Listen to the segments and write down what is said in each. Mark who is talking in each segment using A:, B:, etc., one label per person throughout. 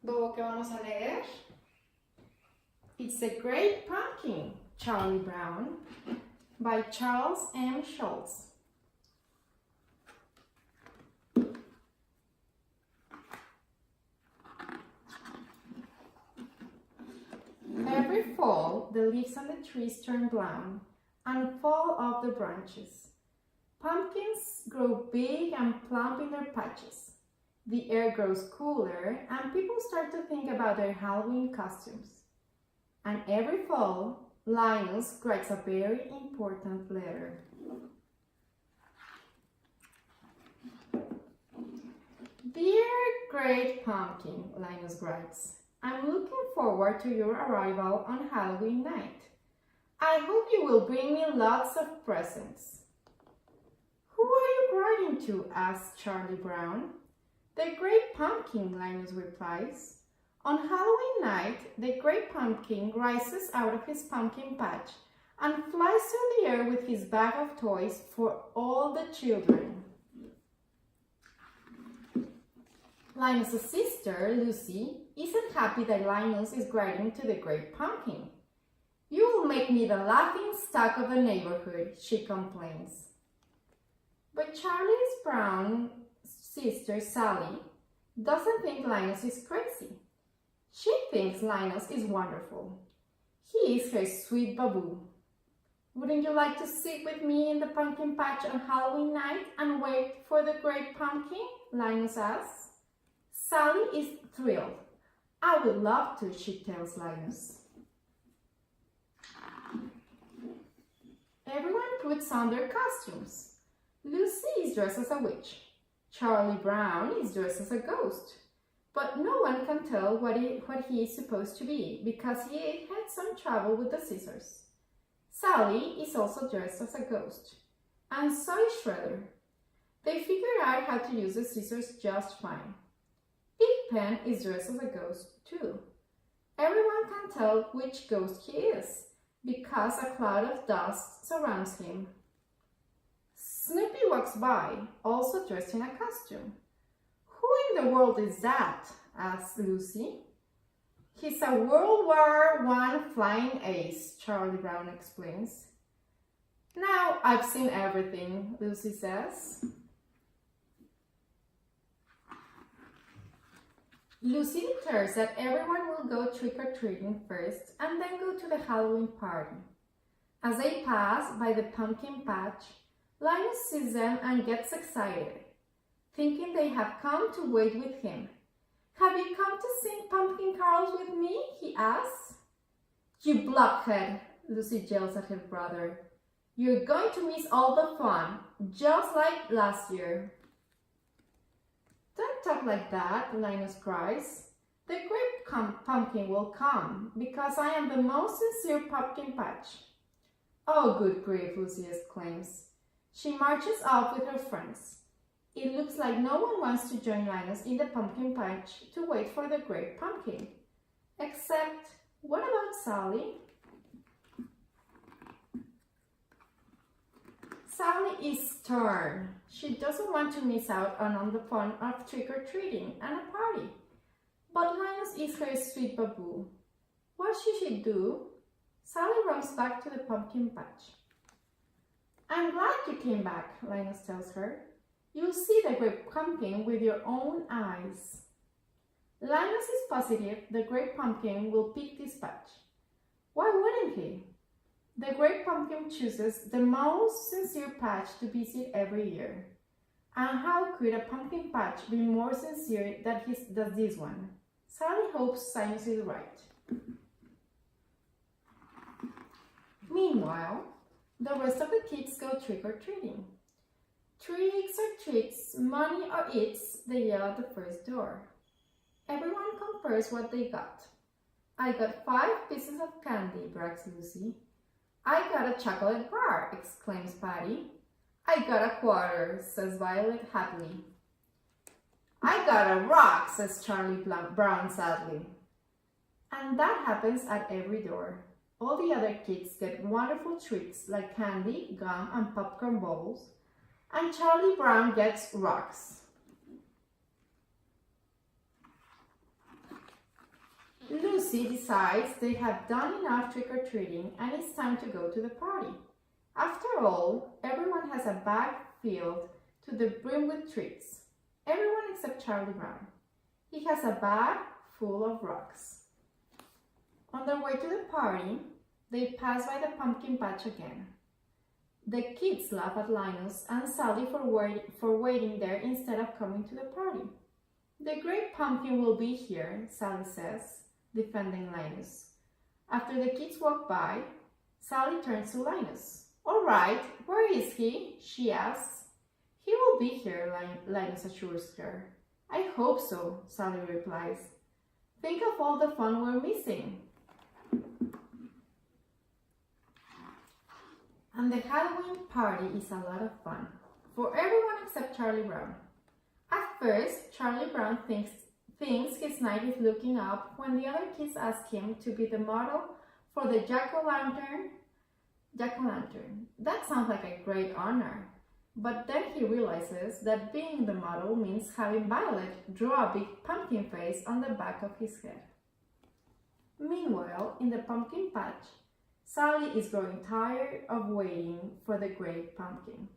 A: Bobo, ¿qué vamos a leer? It's a Great Pumpkin, Charlie Brown, by Charles M. Schulz. Every fall, the leaves on the trees turn brown and fall off the branches. Pumpkins grow big and plump in their patches. The air grows cooler and people start to think about their Halloween costumes. And every fall, Linus writes a very important letter. Dear Great Pumpkin, Linus writes, I'm looking forward to your arrival on Halloween night. I hope you will bring me lots of presents. Who are you writing to? Asks Charlie Brown. The Great Pumpkin, Linus replies. On Halloween night, the Great Pumpkin rises out of his pumpkin patch and flies through the air with his bag of toys for all the children. Linus' sister, Lucy, isn't happy that Linus is writing to the Great Pumpkin. You will make me the laughing stock of the neighborhood, she complains. But Charlie Brown's sister, Sally, doesn't think Linus is crazy. She thinks Linus is wonderful. He is her sweet Bobo. Wouldn't you like to sit with me in the pumpkin patch on Halloween night and wait for the Great Pumpkin? Linus asks. Sally is thrilled. I would love to, she tells Linus. Everyone puts on their costumes. Lucy is dressed as a witch. Charlie Brown is dressed as a ghost. But no one can tell what he is supposed to be because he had some trouble with the scissors. Sally is also dressed as a ghost. And so is Shredder. They figure out how to use the scissors just fine. Pigpen is dressed as a ghost too. Everyone can tell which ghost he is because a cloud of dust surrounds him. Snoopy walks by, also dressed in a costume. Who in the world is that? Asks Lucy. He's a World War I flying ace, Charlie Brown explains. Now I've seen everything, Lucy says. Lucy declares that everyone will go trick-or-treating first and then go to the Halloween party. As they pass by the pumpkin patch, Linus sees them and gets excited, thinking they have come to wait with him. Have you come to sing pumpkin carols with me? He asks. You blockhead, Lucy yells at her brother. You're going to miss all the fun, just like last year. Don't talk like that, Linus cries. The Great Pumpkin will come, because I am the most sincere pumpkin patch. Oh, good grief, Lucy exclaims. She marches off with her friends. It looks like no one wants to join Linus in the pumpkin patch to wait for the Great Pumpkin. Except, what about Sally? Sally is stern. She doesn't want to miss out on the fun of trick-or-treating and a party. But Linus is her sweet Bobo. What should she do? Sally runs back to the pumpkin patch. I'm glad you came back, Linus tells her. You'll see the Great Pumpkin with your own eyes. Linus is positive the Great Pumpkin will pick this patch. Why wouldn't he? The Great Pumpkin chooses the most sincere patch to visit every year. And how could a pumpkin patch be more sincere than this one? Sally hopes Linus is right. Meanwhile, the rest of the kids go trick-or-treating. Tricks or treats, money or eats, they yell at the first door. Everyone compares what they got. I got 5 pieces of candy, brags Lucy. I got a chocolate bar, exclaims Patty. I got a quarter, says Violet happily. I got a rock, says Charlie Brown sadly. And that happens at every door. All the other kids get wonderful treats like candy, gum, and popcorn balls, and Charlie Brown gets rocks. Lucy decides they have done enough trick-or-treating and it's time to go to the party. After all, everyone has a bag filled to the brim with treats. Everyone except Charlie Brown. He has a bag full of rocks. On their way to the party, they pass by the pumpkin patch again. The kids laugh at Linus and Sally for waiting there instead of coming to the party. The great pumpkin will be here, Sally says, defending Linus. After the kids walk by, Sally turns to Linus. All right, where is he? She asks. He will be here, Linus assures her. I hope so, Sally replies. Think of all the fun we're missing. And the Halloween party is a lot of fun, for everyone except Charlie Brown. At first, Charlie Brown thinks his night is looking up when the other kids ask him to be the model for the jack-o'-lantern. That sounds like a great honor. But then he realizes that being the model means having Violet draw a big pumpkin face on the back of his head. Meanwhile, in the pumpkin patch, Sally is growing tired of waiting for the great pumpkin.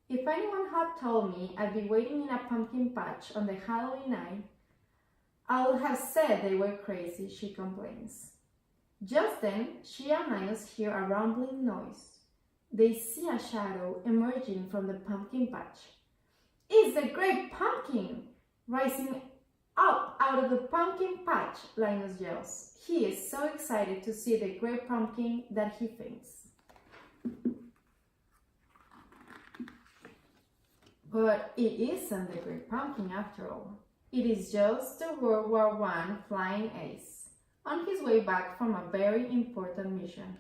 A: If anyone had told me I'd be waiting in a pumpkin patch on the Halloween night, I would have said they were crazy, she complains. Just then, she and Linus hear a rumbling noise. They see a shadow emerging from the pumpkin patch. It's the great pumpkin! Rising up out of the pumpkin patch, Linus yells. He is so excited to see the great pumpkin that he faints. But it isn't the great pumpkin after all. It is just the World War I flying ace on his way back from a very important mission.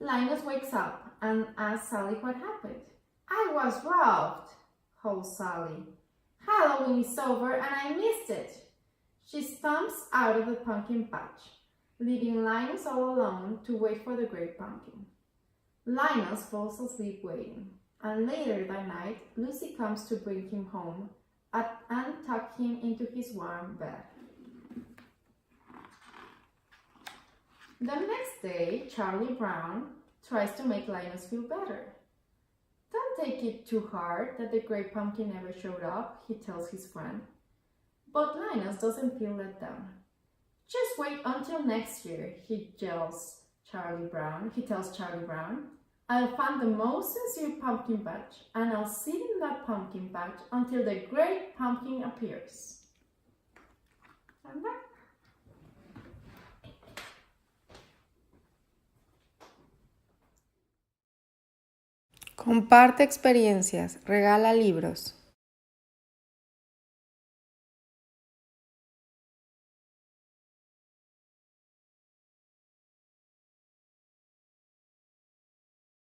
A: Linus wakes up and asks Sally what happened. I was robbed, howls Sally. Halloween is over and I missed it. She stomps out of the pumpkin patch, leaving Linus all alone to wait for the great pumpkin. Linus falls asleep waiting, and later that night, Lucy comes to bring him home and tuck him into his warm bed. The next day, Charlie Brown tries to make Linus feel better. Don't take it too hard that the great pumpkin never showed up, he tells his friend. But Linus doesn't feel let down. Just wait until next year, he tells Charlie Brown. I'll find the most sincere pumpkin patch, and I'll sit in that pumpkin patch until the great pumpkin appears. And that.
B: Comparte experiencias, regala libros.